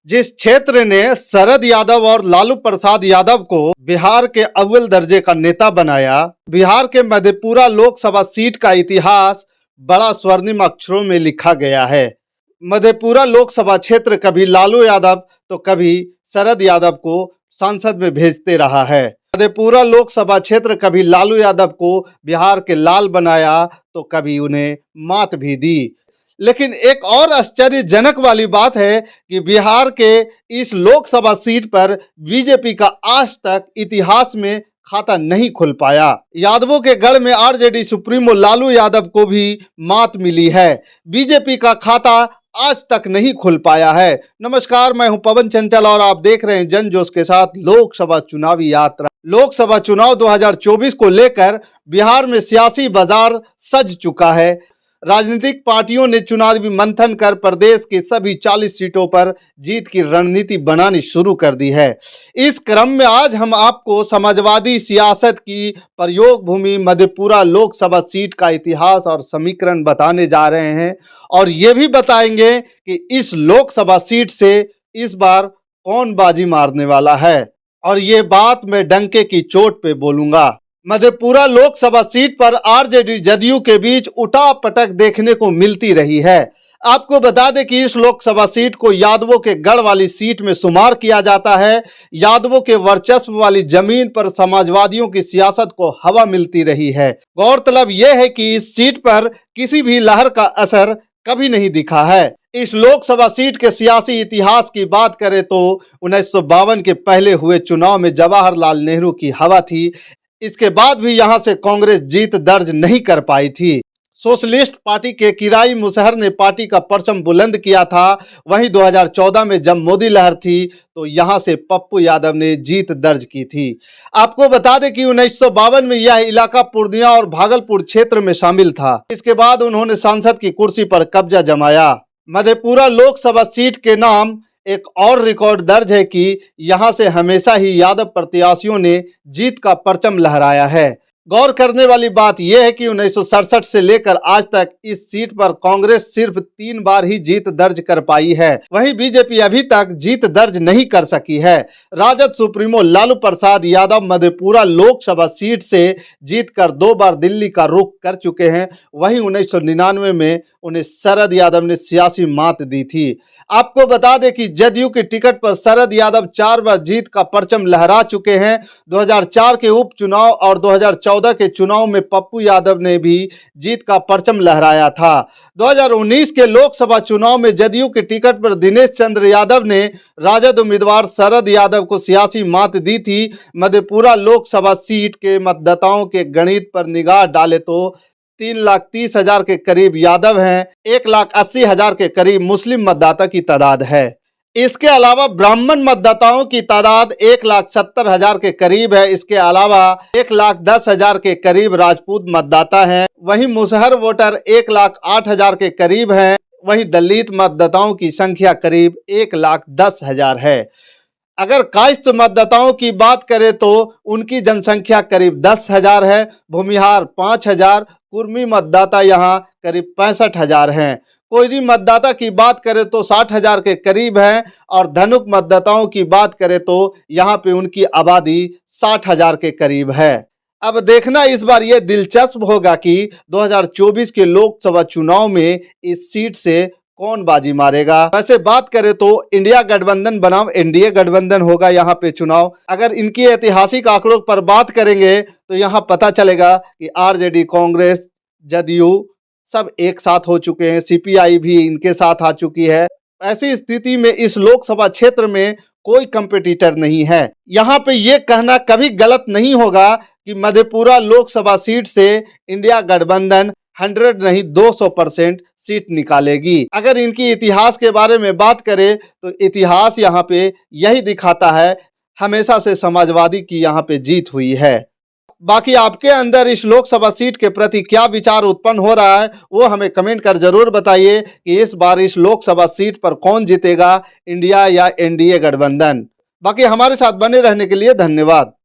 जिस क्षेत्र ने शरद यादव और लालू प्रसाद यादव को बिहार के अव्वल दर्जे का नेता बनाया, बिहार के मधेपुरा लोकसभा सीट का इतिहास बड़ा स्वर्णिम अक्षरों में लिखा गया है। मधेपुरा लोकसभा क्षेत्र कभी लालू यादव तो कभी शरद यादव को सांसद में भेजते रहा है। मधेपुरा लोकसभा क्षेत्र कभी लालू यादव को बिहार के लाल बनाया तो कभी उन्हें मात भी दी। लेकिन एक और आश्चर्यजनक वाली बात है कि बिहार के इस लोकसभा सीट पर बीजेपी का आज तक इतिहास में खाता नहीं खुल पाया। यादवों के गढ़ में आरजेडी सुप्रीमो लालू यादव को भी मात मिली है। बीजेपी का खाता आज तक नहीं खुल पाया है। नमस्कार, मैं हूं पवन चंचल और आप देख रहे हैं जन जोश के साथ लोकसभा चुनावी यात्रा। लोकसभा चुनाव 2024 को लेकर बिहार में सियासी बाजार सज चुका है। राजनीतिक पार्टियों ने चुनावी मंथन कर प्रदेश के सभी 40 सीटों पर जीत की रणनीति बनानी शुरू कर दी है। इस क्रम में आज हम आपको समाजवादी सियासत की प्रयोग भूमि मधेपुरा लोकसभा सीट का इतिहास और समीकरण बताने जा रहे हैं और ये भी बताएंगे कि इस लोकसभा सीट से इस बार कौन बाजी मारने वाला है। और ये बात मैं डंके की चोट पे बोलूंगा। मधेपुरा लोकसभा सीट पर आरजेडी जदयू के बीच उठापटक देखने को मिलती रही है। आपको बता दें कि इस लोकसभा सीट को यादवों के गढ़ वाली सीट में शुमार किया जाता है। यादवों के वर्चस्व वाली जमीन पर समाजवादियों की सियासत को हवा मिलती रही है। गौरतलब यह है कि इस सीट पर किसी भी लहर का असर कभी नहीं दिखा है। इस लोकसभा सीट के सियासी इतिहास की बात करें तो 1952 के पहले हुए चुनाव में जवाहरलाल नेहरू की हवा थी। इसके बाद भी यहां से कांग्रेस जीत दर्ज नहीं कर पाई थी। सोशलिस्ट पार्टी के किराई मुसहर ने पार्टी का परचम बुलंद किया था। वहीं 2014 में जब मोदी लहर थी तो यहां से पप्पू यादव ने जीत दर्ज की थी। आपको बता दें कि 1952 में यह इलाका पूर्णिया और भागलपुर क्षेत्र में शामिल था। इसके बाद उन्होंने सांसद की कुर्सी पर कब्जा जमाया। मधेपुरा लोकसभा सीट के नाम एक और रिकॉर्ड दर्ज है कि यहां से हमेशा ही यादव प्रत्याशियों ने जीत का परचम लहराया है। गौर करने वाली बात यह है कि 1967 से लेकर आज तक इस सीट पर कांग्रेस सिर्फ 3 बार ही जीत दर्ज कर पाई है। वहीं बीजेपी अभी तक जीत दर्ज नहीं कर सकी है। राजद सुप्रीमो लालू प्रसाद यादव मधेपुरा लोकसभा सीट से जीतकर 2 बार दिल्ली का रुख कर चुके हैं। वहीं 1999 में उन्हें शरद यादव ने सियासी मात दी थी। आपको बता दें कि जदयू की टिकट पर शरद यादव 4 बार जीत का परचम लहरा चुके हैं। 2004 के उपचुनाव और 2014 के चुनाव में पप्पू यादव ने भी जीत का परचम लहराया था। 2019 के लोकसभा चुनाव में जदयू की टिकट पर दिनेश चंद्र यादव ने राजद उम्मीदवार शरद यादव को सियासी मात दी थी। मधेपुरा लोकसभा सीट के मतदाताओं के गणित पर निगाह डाले तो 3,30,000 के करीब यादव हैं। 1,80,000 के करीब मुस्लिम मतदाता की तादाद है। इसके अलावा ब्राह्मण मतदाताओं की तादाद 1,70,000 के करीब है। इसके अलावा 1,10,000 के करीब राजपूत मतदाता हैं। वहीं मुसहर वोटर 1,08,000 के करीब हैं। वहीं दलित मतदाताओं की संख्या करीब 1,10,000 है। अगर कायस्थ मतदाताओं की बात करें तो उनकी जनसंख्या करीब 10,000 है। भूमिहार 5,000, कुर्मी मतदाता यहाँ करीब 65,000 हैं। कोयरी मतदाता की बात करें तो 60,000 के करीब हैं और धनुक मतदाताओं की बात करें तो यहाँ पे उनकी आबादी 60,000 के करीब है। अब देखना इस बार ये दिलचस्प होगा कि 2024 के लोकसभा चुनाव में इस सीट से कौन बाजी मारेगा। वैसे बात करें तो इंडिया गठबंधन बनाम एनडीए गठबंधन होगा यहाँ पे चुनाव। अगर इनकी ऐतिहासिक आंकड़ों पर बात करेंगे तो यहाँ पता चलेगा कि आरजेडी, कांग्रेस, जदयू सब एक साथ हो चुके हैं। सीपीआई भी इनके साथ आ चुकी है। ऐसी स्थिति में इस लोकसभा क्षेत्र में कोई कंपटीटर नहीं है। यहाँ पे ये कहना कभी गलत नहीं होगा कि मधेपुरा लोकसभा सीट से इंडिया गठबंधन 100 नहीं 200% सीट निकालेगी। अगर इनकी इतिहास के बारे में बात करें तो इतिहास यहाँ पे यही दिखाता है, हमेशा से समाजवादी की यहाँ पे जीत हुई है। बाकी आपके अंदर इस लोकसभा सीट के प्रति क्या विचार उत्पन्न हो रहा है वो हमें कमेंट कर जरूर बताइए कि इस बार इस लोकसभा सीट पर कौन जीतेगा, इंडिया या एनडीए गठबंधन। बाकी हमारे साथ बने रहने के लिए धन्यवाद।